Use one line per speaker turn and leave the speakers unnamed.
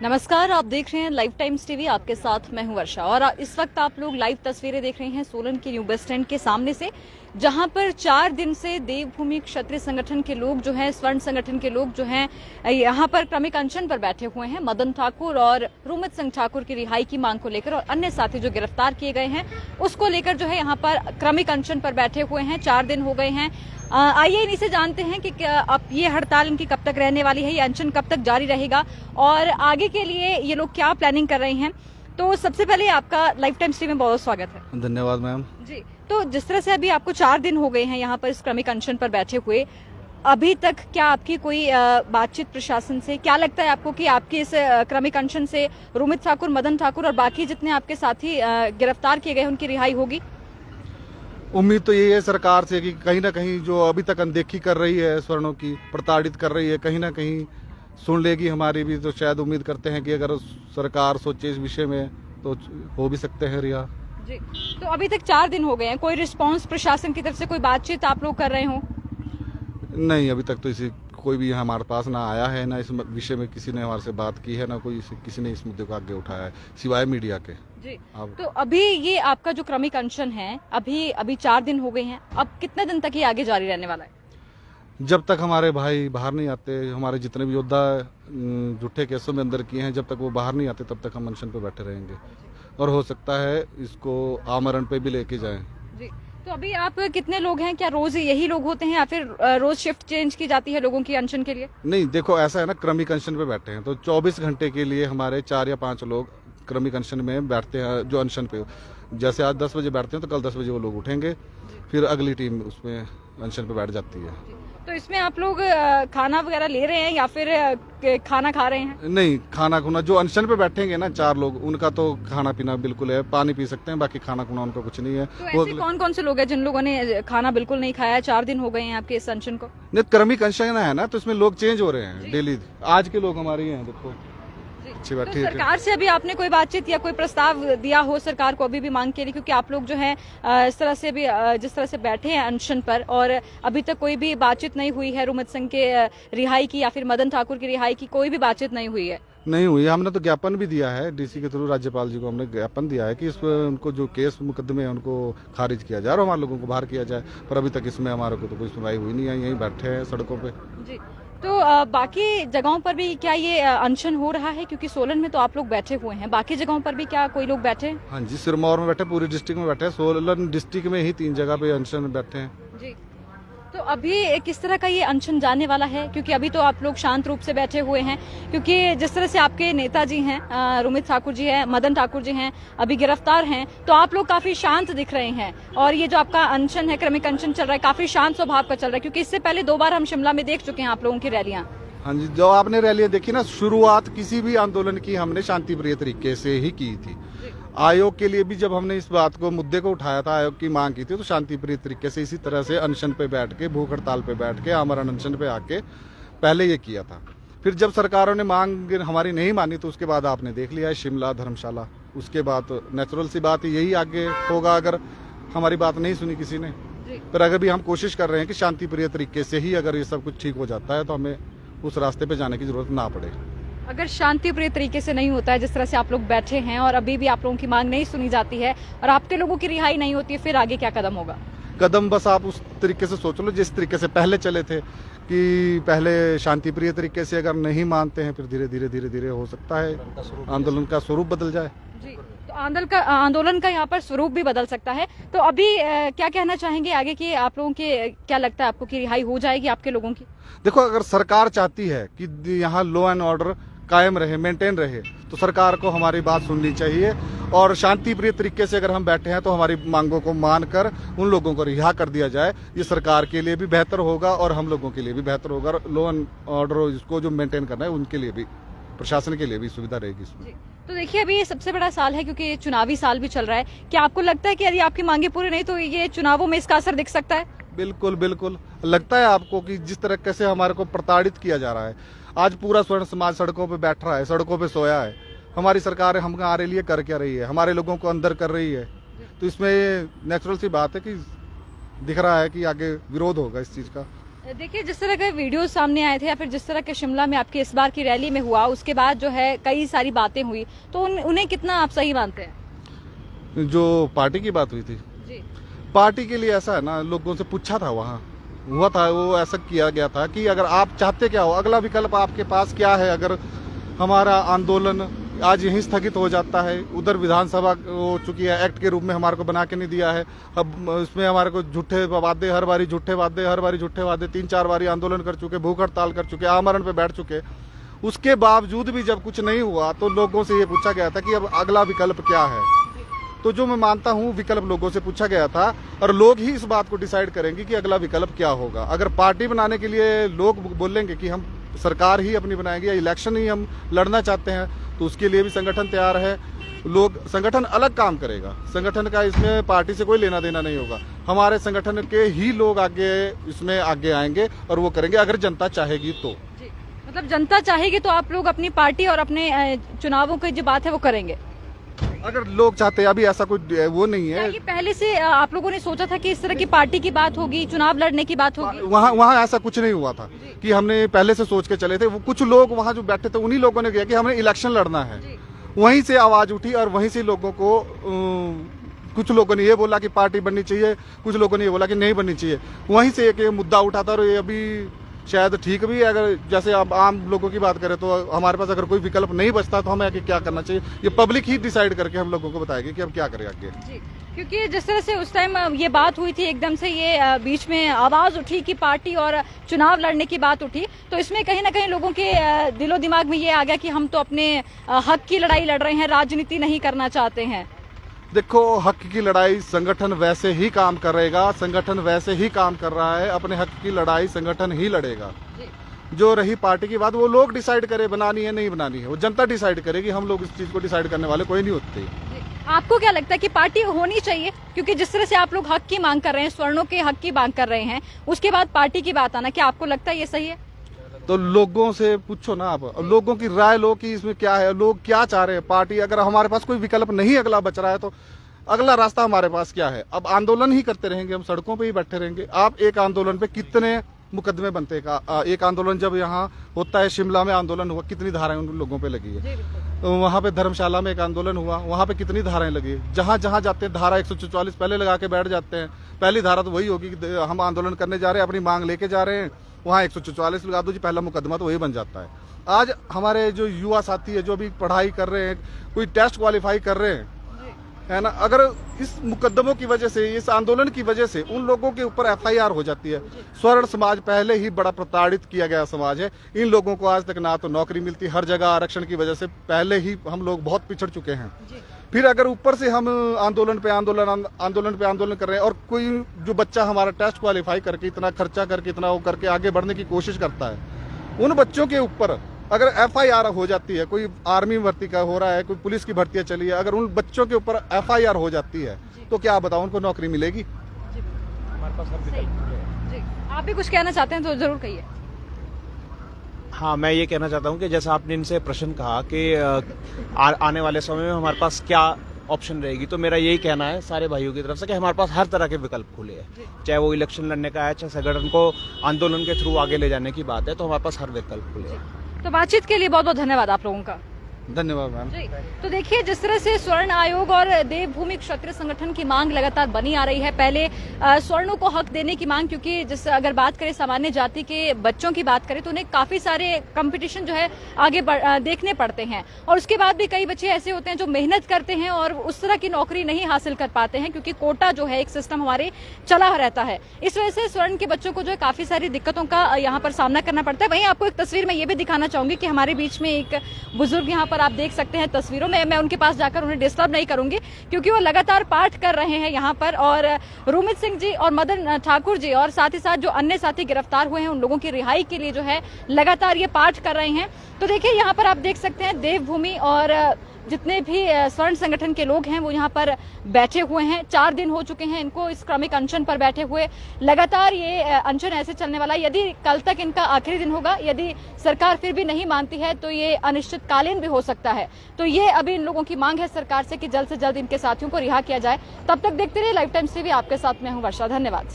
नमस्कार, आप देख रहे हैं लाइव टाइम्स टीवी। आपके साथ मैं हूं वर्षा और इस वक्त आप लोग लाइव तस्वीरें देख रहे हैं सोलन के न्यू बस स्टैंड के सामने से, जहां पर 4 दिन से देवभूमि क्षत्रिय संगठन के लोग जो हैं, स्वर्ण संगठन के लोग जो हैं, यहां पर क्रमिक अनशन पर बैठे हुए हैं। मदन ठाकुर और रूमित सिंह ठाकुर की रिहाई की मांग को लेकर और अन्य साथी जो गिरफ्तार किए गए हैं उसको लेकर जो है यहाँ पर क्रमिक अनशन पर बैठे हुए हैं। 4 दिन हो गए हैं। आइए इन्हीं से जानते हैं कि अब ये हड़ताल इनकी कब तक रहने वाली है, ये अनशन कब तक जारी रहेगा और आगे के लिए ये लोग क्या प्लानिंग कर रहे हैं। तो सबसे पहले आपका लाइव टाइम्स टीवी में बहुत स्वागत है।
धन्यवाद मैम
जी, तो जिस तरह से अभी आपको 4 दिन हो गए हैं यहाँ पर इस क्रमिक अनशन पर बैठे हुए, अभी तक क्या आपकी कोई बातचीत प्रशासन से, क्या लगता है आपको कि आपके इस क्रमिक अनशन से रूमित ठाकुर, मदन ठाकुर और बाकी जितने आपके साथी गिरफ्तार किए गए उनकी रिहाई होगी?
उम्मीद तो यही है सरकार से कि कहीं ना कहीं जो अभी तक अनदेखी कर रही है, स्वर्णों की प्रताड़ित कर रही है, कहीं ना कहीं सुन लेगी हमारी भी। तो शायद उम्मीद करते हैं कि अगर सरकार सोचे इस विषय में तो हो भी सकते हैं रिहा।
जी, तो अभी तक 4 दिन हो गए हैं, कोई रिस्पांस प्रशासन की तरफ से, कोई बातचीत आप लोग कर रहे हो?
नहीं, अभी तक तो इसी कोई भी हमारे पास ना आया है, ना इस विषय में किसी ने हमारे से बात की है, ना कोई किसी ने इस मुद्दे को आगे उठाया है सिवाय मीडिया के।
जी, तो अभी ये आपका जो क्रमिक अनशन है, अभी 4 दिन हो गए हैं, अब कितने दिन तक ये आगे जारी रहने वाला है?
जब तक हमारे भाई बाहर नहीं आते, हमारे जितने भी योद्धा झूठे केसों में अंदर किए हैं, जब तक वो बाहर नहीं आते तब तक हम अनशन पे बैठे रहेंगे और हो सकता है इसको आमरण पे भी लेके जाएं।
जी, तो अभी आप कितने लोग हैं? क्या रोज यही लोग होते हैं या फिर रोज शिफ्ट चेंज की जाती है लोगों की अनशन के लिए?
नहीं, देखो ऐसा है ना, क्रमिक अनशन पे बैठे हैं तो 24 घंटे के लिए हमारे 4 या 5 लोग क्रमिक अनशन में बैठते हैं। जो अनशन पे जैसे आज 10 बजे बैठते हैं तो कल 10 बजे वो लोग उठेंगे, फिर अगली टीम उसमें अनशन पे बैठ जाती है।
तो इसमें आप लोग खाना वगैरह ले रहे हैं या फिर खाना खा रहे हैं?
नहीं, खाना खुना जो अनशन पे बैठेंगे ना 4 लोग, उनका तो खाना पीना बिल्कुल है, पानी पी सकते हैं, बाकी खाना खुना उनका कुछ नहीं है।
तो ऐसे कौन कौन से लोग हैं जिन लोगों ने खाना बिल्कुल नहीं खाया है? 4 दिन हो गए हैं आपके इस अनशन को।
नहीं, क्रमिक अनशन है ना, तो इसमें लोग चेंज हो रहे हैं डेली। आज के लोग हमारे हैं, देखो अच्छी बात।
तो
ठीक है,
सरकार से अभी आपने कोई बातचीत या कोई प्रस्ताव दिया हो सरकार को अभी भी मांग के लिए? क्योंकि आप लोग जो है इस तरह से भी जिस तरह से बैठे हैं अनशन पर और अभी तक कोई भी बातचीत नहीं हुई है, रूमित सिंह के रिहाई की या फिर मदन ठाकुर की रिहाई की कोई भी बातचीत नहीं हुई है?
नहीं हुई। हमने तो ज्ञापन भी दिया है डीसी के थ्रू, राज्यपाल जी को हमने ज्ञापन दिया है कि इसमें उनको जो केस मुकदमे हैं उनको खारिज किया जाए और हमारे लोगों को बाहर किया जाए, पर अभी तक इसमें हमारे को तो कोई सुनवाई हुई नहीं है। यहीं बैठे हैं सड़कों पे।
जी, तो बाकी जगहों पर भी क्या ये अनशन हो रहा है? क्योंकि सोलन में तो आप लोग बैठे हुए हैं, बाकी जगहों पर भी क्या कोई लोग बैठे हैं?
हाँ जी, सिरमौर में बैठे, पूरी डिस्ट्रिक्ट में बैठे, सोलन डिस्ट्रिक्ट में ही 3 जगह पे अनशन में बैठे हैं।
जी, तो अभी किस तरह का ये अनशन जाने वाला है? क्योंकि अभी तो आप लोग शांत रूप से बैठे हुए हैं, क्योंकि जिस तरह से आपके नेताजी हैं, रूमित ठाकुर जी हैं, मदन ठाकुर जी हैं, अभी गिरफ्तार हैं, तो आप लोग काफी शांत दिख रहे हैं और ये जो आपका अनशन है, क्रमिक अनशन चल रहा है, काफी शांत स्वभाव का चल रहा है। क्योंकि इससे पहले 2 बार हम शिमला में देख चुके हैं आप लोगों की रैलियां।
हाँ जी, जो आपने रैलियां देखी ना, शुरुआत किसी भी आंदोलन की हमने शांतिप्रिय तरीके से ही की थी। आयोग के लिए भी जब हमने इस बात को, मुद्दे को उठाया था, आयोग की मांग की थी, तो शांतिप्रिय तरीके से इसी तरह से अनशन पे बैठ के, भूख हड़ताल पे बैठ के, आमरण अनशन पे आके पहले ये किया था। फिर जब सरकारों ने मांग हमारी नहीं मानी तो उसके बाद आपने देख लिया है शिमला, धर्मशाला। उसके बाद नेचुरल सी बात यही आगे होगा अगर हमारी बात नहीं सुनी किसी ने। पर अगर भी हम कोशिश कर रहे हैं कि शांतिप्रिय तरीके से ही अगर ये सब कुछ ठीक हो जाता है तो हमें उस रास्ते पे जाने की जरूरत ना पड़े।
अगर शांतिप्रिय तरीके से नहीं होता है, जिस तरह से आप लोग बैठे हैं और अभी भी आप लोगों की मांग नहीं सुनी जाती है और आपके लोगों की रिहाई नहीं होती है, फिर आगे क्या कदम होगा?
कदम बस आप उस तरीके से सोच लो जिस तरीके से पहले चले थे, कि पहले शांतिप्रिय तरीके से अगर नहीं मानते हैं, फिर धीरे धीरे धीरे धीरे हो सकता है आंदोलन का स्वरूप बदल जाए।
जी, तो आंदोलन का यहाँ पर स्वरूप भी बदल सकता है। तो अभी क्या कहना चाहेंगे आगे की आप लोगों के, क्या लगता है आपको कि रिहाई हो जाएगी आपके लोगों की?
देखो, अगर सरकार चाहती है कि यहाँ लॉ एंड ऑर्डर कायम रहे, मेंटेन रहे, तो सरकार को हमारी बात सुननी चाहिए और शांतिप्रिय तरीके से अगर हम बैठे हैं तो हमारी मांगों को मानकर उन लोगों को रिहा कर दिया जाए। ये सरकार के लिए भी बेहतर होगा और हम लोगों के लिए भी बेहतर होगा। लॉ एंड ऑर्डर इसको जो मेंटेन करना है उनके लिए भी, प्रशासन के लिए भी सुविधा रहेगी इसमें।
तो देखिए, अभी ये सबसे बड़ा साल है क्योंकि चुनावी साल भी चल रहा है। क्या आपको लगता है कि यदि आपकी मांगे पूरी नहीं तो ये चुनावों में इसका असर दिख सकता है? बिल्कुल
बिल्कुल लगता है आपको कि जिस तरह से हमारे को प्रताड़ित किया जा रहा है, आज पूरा स्वर्ण समाज सड़कों पे बैठ रहा है, सड़कों पे सोया है। हमारी सरकार हमारे लिए कर क्या रही है, हमारे लोगों को अंदर कर रही है, तो इसमें नेचुरल सी बात है कि दिख रहा है कि आगे विरोध होगा इस चीज का।
देखिए, जिस तरह के वीडियो सामने आए थे या फिर जिस तरह के शिमला में आपकी इस बार की रैली में हुआ, उसके बाद जो है कई सारी बातें हुई, तो उन्हें कितना आप सही मानते हैं?
जो पार्टी की बात हुई थी,
जी
पार्टी के लिए ऐसा है ना, लोगों से पूछा था, वहाँ हुआ था, वो ऐसा किया गया था कि अगर आप चाहते क्या हो, अगला विकल्प आपके पास क्या है। अगर हमारा आंदोलन आज यहीं स्थगित हो जाता है, उधर विधानसभा हो चुकी है, एक्ट के रूप में हमारे को बना के नहीं दिया है, अब इसमें हमारे को झूठे वादे, हर बारी झूठे वादे 3-4 बारी आंदोलन कर चुके, भूख हड़ताल कर चुके, आमरण पे बैठ चुके, उसके बावजूद भी जब कुछ नहीं हुआ तो लोगों से ये पूछा गया था कि अब अगला विकल्प क्या है। तो जो मैं मानता हूँ विकल्प लोगों से पूछा गया था, और लोग ही इस बात को डिसाइड करेंगे कि अगला विकल्प क्या होगा। अगर पार्टी बनाने के लिए लोग बोलेंगे कि हम सरकार ही अपनी बनाएंगे या इलेक्शन ही हम लड़ना चाहते हैं, तो उसके लिए भी संगठन तैयार है। लोग, संगठन अलग काम करेगा, संगठन का इसमें पार्टी से कोई लेना देना नहीं होगा। हमारे संगठन के ही लोग आगे इसमें आगे आएंगे और वो करेंगे, अगर जनता चाहेगी तो।
जी, मतलब जनता चाहेगी तो आप लोग अपनी पार्टी और अपने चुनावों की जो बात है वो करेंगे?
अगर लोग चाहते हैं, अभी ऐसा कोई वो नहीं है।
क्या पहले से आप लोगों ने सोचा था कि इस तरह की पार्टी की बात होगी, चुनाव लड़ने की बात होगी?
वहाँ ऐसा कुछ नहीं हुआ था कि हमने पहले से सोच के चले थे। वो कुछ लोग वहाँ जो बैठे थे, उन्हीं लोगों ने किया कि हमें इलेक्शन लड़ना है, वहीं से आवाज उठी और वहीं से लोगों को कुछ लोगों ने ये बोला कि पार्टी बननी चाहिए, कुछ लोगों ने ये बोला कि नहीं बननी चाहिए। वहीं से एक मुद्दा उठा था, और ये अभी शायद ठीक भी है। अगर जैसे अब आम लोगों की बात करें तो हमारे पास अगर कोई विकल्प नहीं बचता तो हमें आगे क्या करना चाहिए, ये पब्लिक ही डिसाइड करके हम लोगों को बताएगी कि अब क्या करें आगे।
जी, क्योंकि जिस तरह से उस टाइम ये बात हुई थी, एकदम से ये बीच में आवाज उठी कि पार्टी और चुनाव लड़ने की बात उठी, तो इसमें कहीं ना कहीं लोगों के दिलो दिमाग में ये आ गया कि हम तो अपने हक की लड़ाई लड़ रहे हैं, राजनीति नहीं करना चाहते हैं।
देखो, हक की लड़ाई संगठन वैसे ही काम करेगा, संगठन वैसे ही काम कर रहा है, अपने हक की लड़ाई संगठन ही लड़ेगा। जो रही पार्टी की बात, वो लोग डिसाइड करे बनानी है नहीं बनानी है, वो जनता डिसाइड करेगी। हम लोग इस चीज को डिसाइड करने वाले कोई नहीं होते।
आपको क्या लगता है कि पार्टी होनी चाहिए? क्योंकि जिस तरह से आप लोग हक की मांग कर रहे हैं, स्वर्णों के हक की मांग कर रहे हैं, उसके बाद पार्टी की बात आना, क्या आपको लगता है ये सही है?
तो लोगों से पूछो ना आप, लोगों की राय लो कि इसमें क्या है, लोग क्या चाह रहे हैं। पार्टी, अगर हमारे पास कोई विकल्प नहीं अगला बच रहा है तो अगला रास्ता हमारे पास क्या है? अब आंदोलन ही करते रहेंगे, हम सड़कों पे ही बैठे रहेंगे। आप एक आंदोलन पे कितने मुकदमे बनते हैं? एक आंदोलन जब यहाँ होता है, शिमला में आंदोलन हुआ, कितनी धाराएं उन लोगों पे लगी है। तो वहाँ पे धर्मशाला में एक आंदोलन हुआ, वहाँ पे कितनी धाराएं लगी। जहाँ जहाँ जाते हैं धारा 144 पहले लगा के बैठ जाते हैं। पहली धारा तो वही होगी कि हम आंदोलन करने जा रहे हैं, अपनी मांग लेके जा रहे हैं, वहाँ 144 लगा दो जी, पहला मुकदमा तो वही बन जाता है। आज हमारे जो युवा साथी है, जो अभी पढ़ाई कर रहे हैं, कोई टेस्ट क्वालिफाई कर रहे हैं, है ना, अगर इस मुकदमों की वजह से, इस आंदोलन की वजह से उन लोगों के ऊपर FIR हो जाती है। स्वर्ण समाज पहले ही बड़ा प्रताड़ित किया गया समाज है, इन लोगों को आज तक ना तो नौकरी मिलती, हर जगह आरक्षण की वजह से पहले ही हम लोग बहुत पिछड़ चुके हैं। फिर अगर ऊपर से हम आंदोलन पे आंदोलन कर रहे हैं, और कोई जो बच्चा हमारा टेस्ट क्वालिफाई करके, इतना खर्चा करके, इतना वो करके आगे बढ़ने की कोशिश करता है, उन बच्चों के ऊपर अगर FIR हो जाती है, कोई आर्मी भर्ती का हो रहा है, कोई पुलिस की भर्तियां चली है, अगर उन बच्चों के ऊपर FIR हो जाती है तो क्या बताओ, उनको नौकरी मिलेगी?
हमारे पास हर विकल्प है।
आप भी कुछ कहना चाहते हैं तो जरूर कहिए।
हाँ, मैं ये कहना चाहता हूँ कि जैसा आपने इनसे प्रश्न कहा कि आने वाले समय में हमारे पास क्या ऑप्शन रहेगी, तो मेरा यही कहना है सारे भाइयों की तरफ से कि हमारे पास हर तरह के विकल्प खुले हैं। चाहे वो इलेक्शन लड़ने का है, चाहे संगठन को आंदोलन के थ्रू आगे ले जाने की बात है, तो हमारे पास हर विकल्प खुले हैं।
तो बातचीत के लिए बहुत बहुत धन्यवाद आप लोगों का।
धन्यवाद मैम।
जी, तो देखिए, जिस तरह से स्वर्ण आयोग और देवभूमि क्षत्रिय संगठन की मांग लगातार बनी आ रही है। पहले स्वर्णों को हक देने की मांग, क्योंकि जिस अगर बात करें सामान्य जाति के बच्चों की बात करें तो उन्हें काफी सारे कंपटीशन जो है आगे देखने पड़ते हैं, और उसके बाद भी कई बच्चे ऐसे होते हैं जो मेहनत करते हैं और उस तरह की नौकरी नहीं हासिल कर पाते हैं, क्योंकि कोटा जो है एक सिस्टम हमारे चला रहता है। इस वजह से स्वर्ण के बच्चों को जो है काफी सारी दिक्कतों का यहाँ पर सामना करना पड़ता है। वहीं आपको एक तस्वीर में ये भी दिखाना चाहूंगी कि हमारे बीच में एक बुजुर्ग यहाँ पर आप देख सकते हैं तस्वीरों में। मैं उनके पास जाकर उन्हें डिस्टर्ब नहीं करूंगी, क्योंकि वो लगातार पाठ कर रहे हैं यहाँ पर, और रूमित सिंह जी और मदन ठाकुर जी और साथ ही साथ जो अन्य साथी गिरफ्तार हुए हैं, उन लोगों की रिहाई के लिए जो है लगातार ये पाठ कर रहे हैं। तो देखिए, यहाँ पर आप देख सकते हैं देवभूमि और जितने भी स्वर्ण संगठन के लोग हैं वो यहाँ पर बैठे हुए हैं। 4 दिन हो चुके हैं इनको इस क्रमिक अनशन पर बैठे हुए। लगातार ये अनशन ऐसे चलने वाला है। यदि कल तक इनका आखिरी दिन होगा, यदि सरकार फिर भी नहीं मानती है तो ये अनिश्चितकालीन भी हो सकता है। तो ये अभी इन लोगों की मांग है सरकार से कि जल्द से जल्द इनके साथियों को रिहा किया जाए। तब तक देखते रहिए लाइव टाइम्स टीवी, आपके साथ मैं हूँ वर्षा। धन्यवाद।